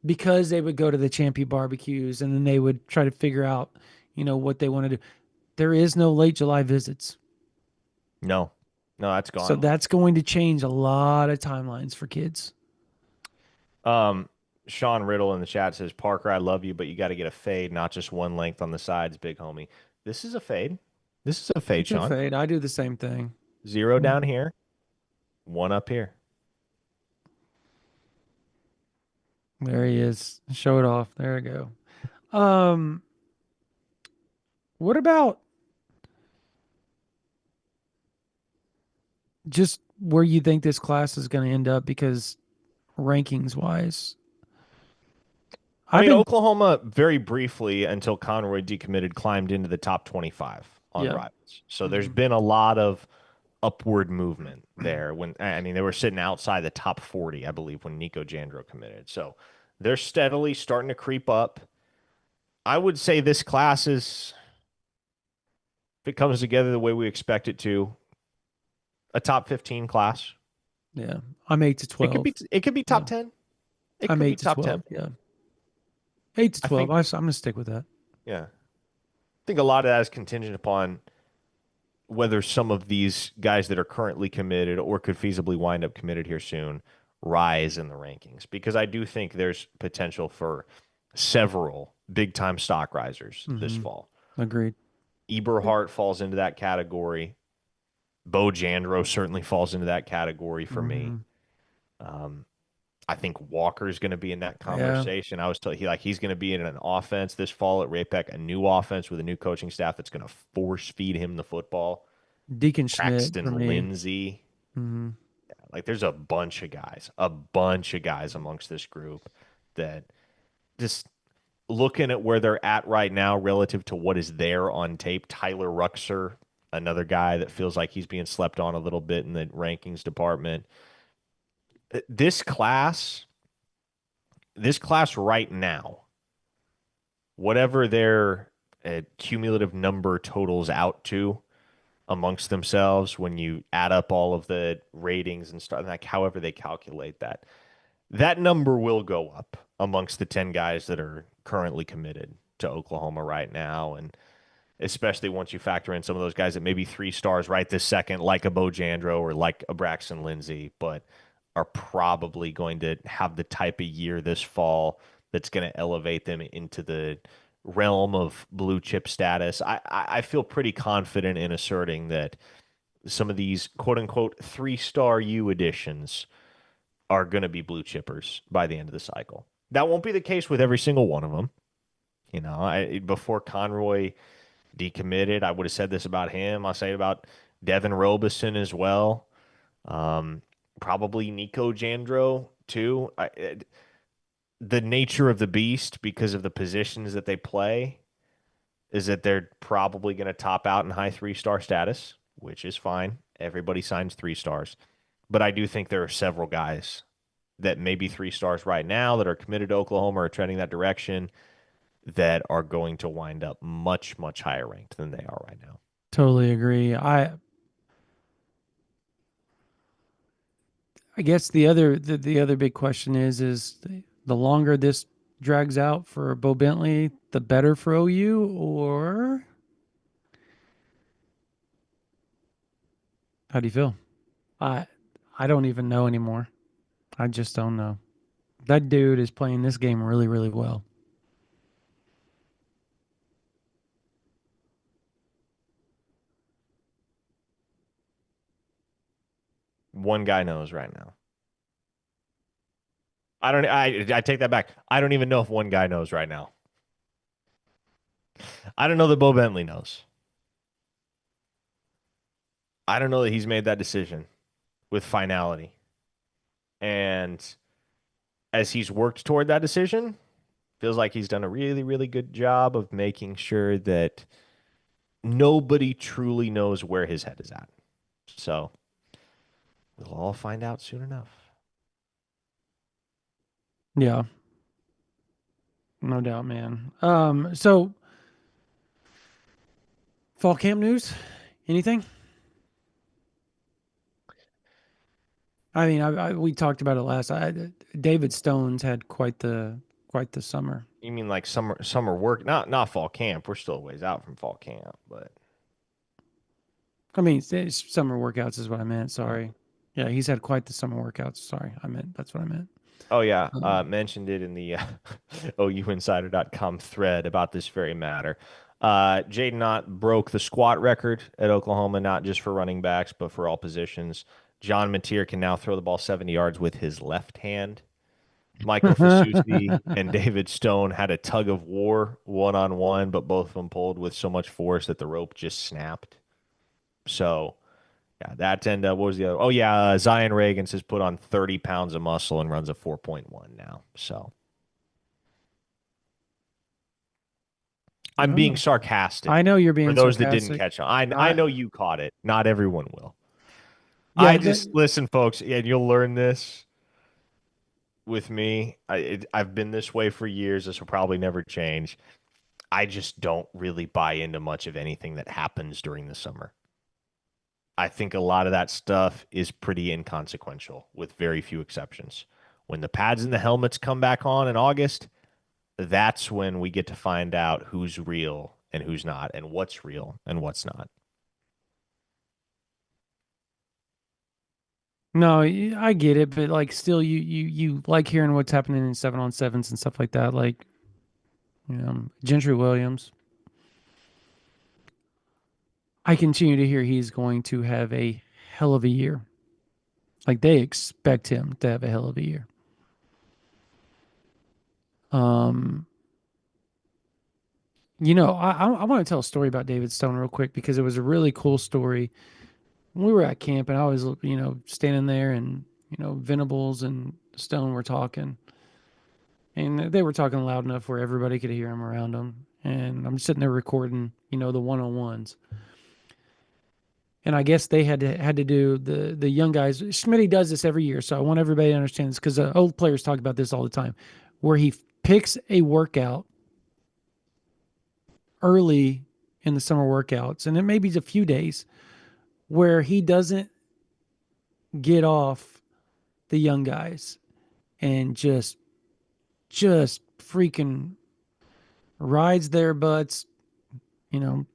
because they would go to the ChampU barbecues and then they would try to figure out, what they want to do. There is no late July visits. No, no, that's So gone. that's going to change a lot of timelines for kids. Um, Sean Riddle in the chat says, Parker, I love you, but you got to get a fade, not just one length on the sides, big homie. This is a fade. This is a fade, It's a Sean. fade. I do the same thing. 0 down here, 1 up here. There he is. Show it off. There we go. Um, what about just where you think this class is going to end up? Because rankings wise, I I've mean, been, Oklahoma, very briefly until Conroy decommitted, climbed into the top 25 on yeah. Rivals. So there's Mhm. been a lot of upward movement there. When I mean, they were sitting outside the top 40, I believe, when Nico Jandro committed. So They're steadily starting to creep up. I would say this class is, if it comes together the way we expect it to, a top 15 class. Yeah. I'm 8 to It could 12. be it could be Yeah. top 10. It I'm could be 8 to top 10. 12. Yeah. 8 to I 12. think I'm going to stick with that. yeah. I think a lot of that is contingent upon whether some of these guys that are currently committed or could feasibly wind up committed here soon rise in the rankings, because I do think there's potential for several big time stock risers this Hmm. fall. Agreed. Eberhart falls into that category. Bo Jandro certainly falls into that category for me. Hmm. Um, I think Walker's going to be in that Yeah. conversation. I was told he's going to be in an offense this fall at Rapec, a new offense with a new coaching staff that's going to force feed him the football. Deacon Schmidt Braxton for me. Lindsay, Hmm. like there's a bunch of guys amongst this group that just looking at where they're at right now relative to what is there on tape. Tyler Ruxer, another guy that feels like he's being slept on a little bit in the rankings department. This class, this class right now, whatever their cumulative number totals out to amongst themselves when you add up all of the ratings and stuff, like however they calculate that, that number will go up amongst the 10 guys that are currently committed to Oklahoma right now. And especially once you factor in some of those guys that maybe 3 stars right this second, like a Bo Jandro or like a Braxton Lindsay, but are probably going to have the type of year this fall that's going to elevate them into the realm of blue chip status. I feel pretty confident in asserting that some of these quote unquote 3 star U additions are going to be blue chippers by the end of the cycle. That won't be the case with every single one of them. You know, before Conroy decommitted, I would have said this about him. I'll say it about Devin Robeson as well. Um, Probably Nico Jandro too. The nature of the beast, because of the positions that they play, is that they're probably going to top out in high 3 star status, which is fine. Everybody signs 3 stars. But I do think there are several guys that may be 3 stars right now that are committed to Oklahoma or trending that direction that are going to wind up much, much higher ranked than they are right now. Totally agree. I guess the other big question is the longer this drags out for Bo Bentley, the better for OU, or how do you feel? I I don't even know anymore. I just don't know. That dude is playing this game really, really well. One guy knows right now. I don't. I take that back. I don't even know if one guy knows right now. I don't know that Bo Bentley knows. I don't know that he's made that decision with finality. And as he's worked toward that decision, feels like he's done a really, really good job of making sure that nobody truly knows where his head is at. So we'll all find out soon enough. Yeah, no doubt, man. So fall camp news? Anything? I mean, we talked about it last. David Stone's had quite the summer. You mean like summer work? Not fall camp. We're still a ways out from fall camp, but I mean, summer workouts is what I meant. oh, Sorry. Yeah, he's had quite the summer workouts. Sorry, I meant that's what I meant. oh yeah, Um, mentioned it in the OUinsider.com thread about this very matter. Jaden Ott broke the squat record at Oklahoma, not just for running backs, but for all positions. John Mateer can now throw the ball 70 yards with his left hand. Michael Fasusi and David Stone had a tug of war one on one, but both of them pulled with so much force that the rope just snapped. So, yeah, that and what was the other? Oh, yeah, Zion Reagans has put on 30 pounds of muscle and runs a 4.1 now. So, I'm being oh, sarcastic I know you're for being those that didn't sarcastic. catch on. I I know you caught it. Not everyone will. yeah, I just listen, folks, and you'll learn this. with me. I've been this way for years. This will probably never change. I just don't really buy into much of anything that happens during the summer. I think a lot of that stuff is pretty inconsequential, with very few exceptions. When the pads and the helmets come back on in August, that's when we get to find out who's real and who's not, and what's real and what's not. No, I get it, but like still you like hearing what's happening in 7-on-7s and stuff like that. Like, Gentry Williams. I continue to hear he's going to have a hell of a year. Like they expect him to have a hell of a year. Um, I want to tell a story about David Stone real quick because it was a really cool story. We were at camp and I was, standing there and, Venables and Stone were talking and they were talking loud enough where everybody could hear them around them. And I'm sitting there recording, the one-on-ones. And I guess they had to do the young guys. Schmitty does this every year, so I want everybody to understand this because old players talk about this all the time, where he picks a workout early in the summer workouts, and it may be a few days where he doesn't get off the young guys and just freaking rides their butts. You know,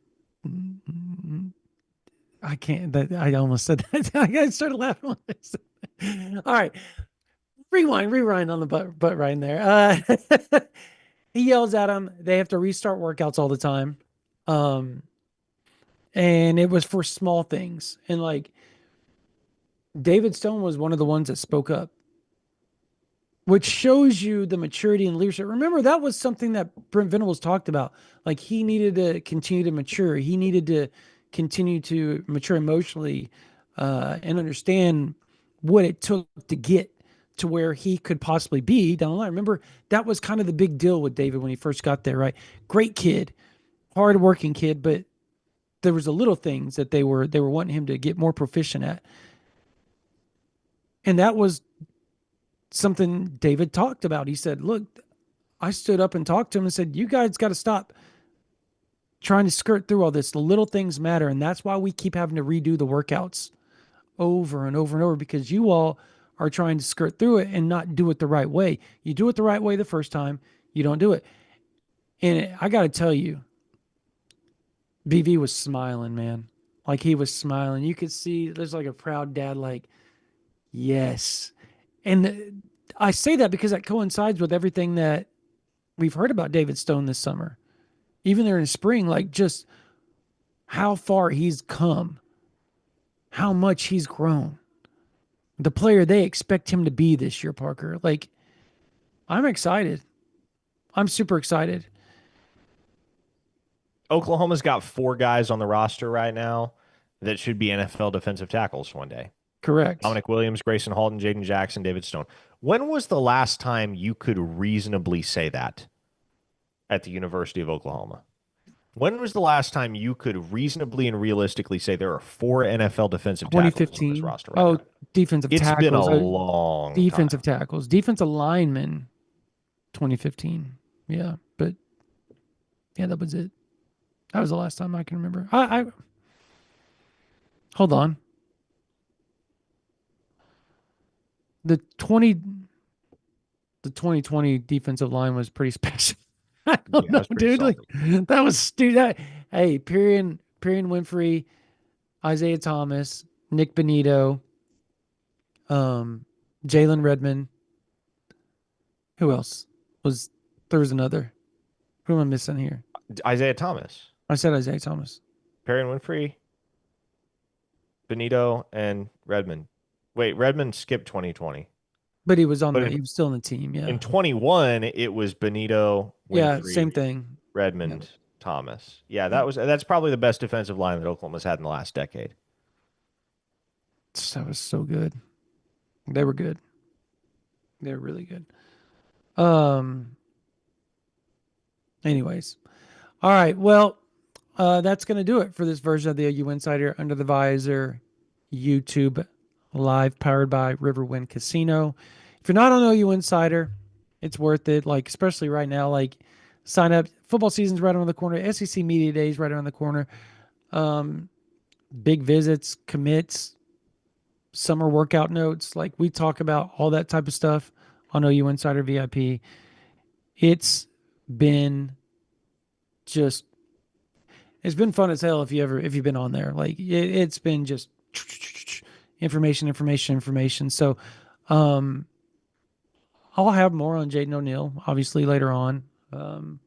I can't. I almost said that. I started laughing on this. All right, rewind on the butt right in there. He yells at them. They have to restart workouts all the time. Um, and it was for small things. And like David Stone was one of the ones that spoke up, which shows you the maturity and leadership. Remember, that was something that Brent Venables talked about. Like he needed to continue to mature. He needed to continue to mature emotionally and understand what it took to get to where he could possibly be down the line. Remember, that was kind of the big deal with David when he first got there, right? Great kid, hardworking kid, but there was the little things that they were wanting him to get more proficient at. And that was something David talked about. He said, look, I stood up and talked to him and said, you guys got to stop trying to skirt through all this. The little things matter. And that's why we keep having to redo the workouts over and over and over because you all are trying to skirt through it and not do it the right way. You do it the right way the first time, you don't do it. And I got to tell you, BV was smiling, man. Like he was smiling. You could see there's like a proud dad, like, yes. And I say that because that coincides with everything that we've heard about David Stone this summer. Even there in spring, like just how far he's come, how much he's grown. The player they expect him to be this year, Parker. Like, I'm excited. I'm super excited. Oklahoma's got 4 guys on the roster right now that should be NFL defensive tackles one day. Correct. Dominic Williams, Grayson Halton, Jaden Jackson, David Stone. When was the last time you could reasonably say that at the University of Oklahoma? When was the last time you could reasonably and realistically say there are 4 NFL defensive tackles on this 2015. roster right Oh, now? defensive It's been a tackles. long Defensive time. tackles. Defensive linemen, 2015. Yeah. But yeah, that was it. That was the last time I can remember. I hold on. The 20 the 2020 defensive line was pretty special. I don't Yeah, know, that's pretty dude. Like salty. that was dude. Hey, Perion Winfrey, Isaiah Thomas, Nick Benito, um, Jalen Redmond. Who else was there? Was another. Who am I missing here? Isaiah Thomas, I said Isaiah Thomas, Perry Winfrey, Benito, and Redmond. Wait, Redmond skipped 2020. but he was on But the. He was still in the team. Yeah, in 21, it was Benito, yeah, same Winfrey, thing. Yeah, Redmond, Thomas. Yeah, yeah. that's probably the best defensive line that Oklahoma's had in the last decade. That was so good. They were good. They were really good. Um. Anyways, all right. Well, that's going to do it for this version of the OU Insider Under the Visor YouTube live powered by Riverwind Casino. If you're not on OU Insider, it's worth it. Like, especially right now, like sign up. Football season's right around the corner. SEC Media Days right around the corner. Um, Big visits, commits, summer workout notes. Like we talk about all that type of stuff on OU Insider VIP. It's been just it's been fun as hell if you've been on there. Like it's been just information. So um I'll have more on Jaden O'Neal obviously later on. Um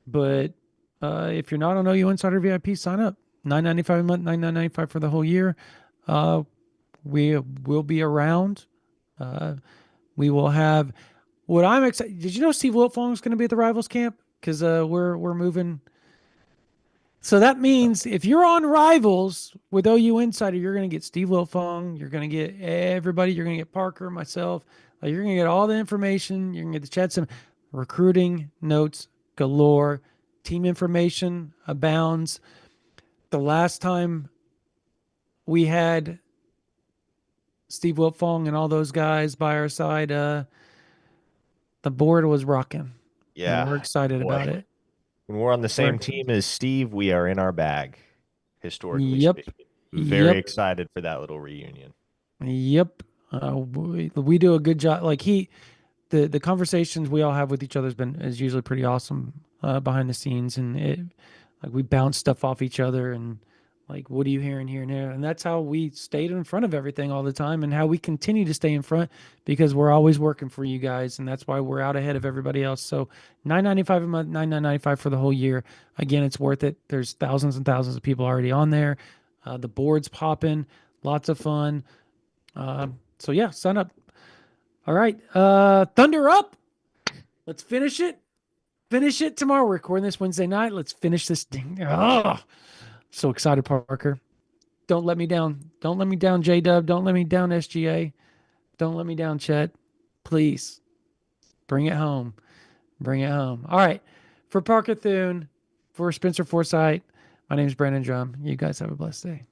but if you're not on OU Insider VIP, sign up. $9.95 a month, $9.95 for the whole year. Uh we will be around. Uh we will have what I'm excited. Did you know Steve Wiltfong is going to be at the Rivals camp? Because we're moving. So that means if you're on Rivals with OU Insider, you're going to get Steve Wiltfong. You're going to get everybody. You're going to get Parker, myself. Like you're going to get all the information. You're going to get the chat, some recruiting notes galore, team information abounds. The last time we had Steve Wiltfong and all those guys by our side, the board was rocking, and Yeah, we're excited boy. about it. When we're on the We're same excited. team as Steve, we are in our bag, historically Yep. speaking. Very Yep. excited for that little reunion. Yep. We do a good job. Like the conversations we all have with each other is usually pretty awesome behind the scenes, and it like we bounce stuff off each other, and like what are you hearing here and there, and that's how we stayed in front of everything all the time, and how we continue to stay in front because we're always working for you guys, and that's why we're out ahead of everybody else. So 9.95 a month, 9.95 for the whole year. Again, it's worth it. There's thousands and thousands of people already on there. The board's popping, lots of fun. So yeah, sign up. All right. Thunder up. Let's finish it. Finish it tomorrow. We're recording this Wednesday night. Let's finish this thing. Oh, so excited, Parker. Don't let me down. Don't let me down, J Dub. Don't let me down, SGA. Don't let me down, Chet. Please bring it home. Bring it home. All right. For Parker Thune, for Spencer Forsythe, my name is Brandon Drum. You guys have a blessed day.